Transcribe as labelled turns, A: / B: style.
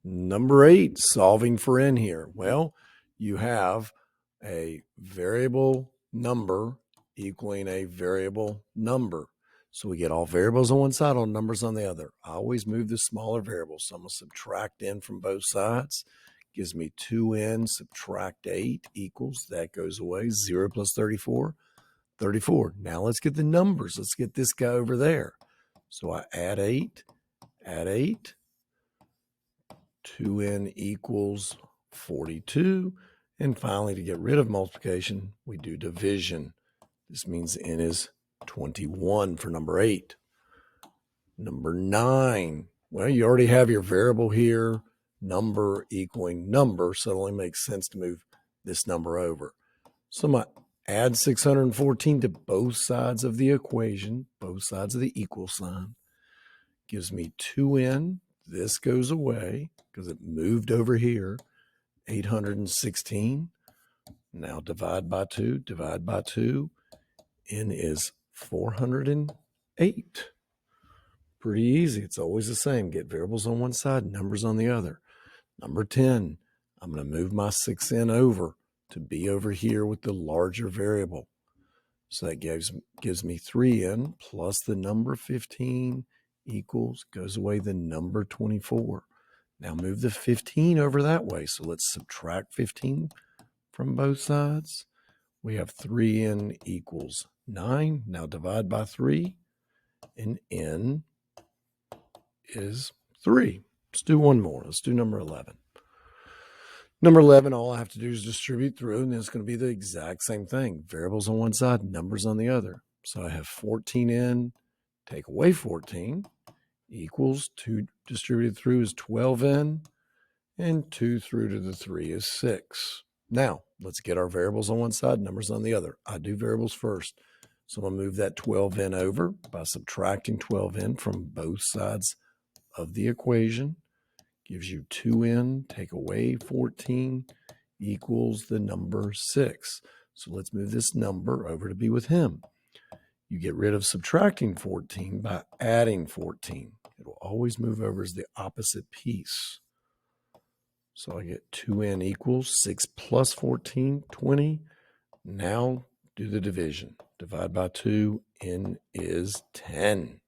A: Number 8, solving for n here. Well, you have a variable number equaling a variable number. So we get all variables on one side, all numbers on the other. I always move the smaller variable. So I'm going to subtract n from both sides. Gives me 2n subtract 8 equals, that goes away, 0 plus 34, 34. Now let's get the numbers. Let's get this guy over there. So I add 8, 2n equals 42. And finally, to get rid of multiplication, we do division. This means n is 21 for number 8. Number 9. Well, you already have your variable here, number equaling number, so it only makes sense to move this number over. So I'm going to add 614 to both sides of the equation, both sides of the equal sign. Gives me 2n. This goes away because it moved over here. 816. Now divide by 2, divide by 2. N is 408. Pretty easy. It's always the same. Get variables on one side, numbers on the other. Number 10, I'm going to move my 6n over to be over here with the larger variable. So that gives me 3n plus the number 15 equals, goes away the number 24. Now move the 15 over that way. So let's subtract 15 from both sides. We have 3n equals 9. Now divide by 3, and n is 3. Let's do one more. Let's do number 11. Number 11, all I have to do is distribute through, and it's going to be the exact same thing. Variables on one side, numbers on the other. So I have 14n, take away 14, equals 2 distributed through is 12n, and 2 through to the 3 is 6. Now, let's get our variables on one side, numbers on the other. I do variables first. So I'm going to move that 12n over by subtracting 12n from both sides of the equation. Gives you 2n, take away 14, equals the number 6. So let's move this number over to be with him. You get rid of subtracting 14 by adding 14. It will always move over as the opposite piece. So I get 2n equals 6 plus 14, 20. Now do the division. Divide by 2, n is 10.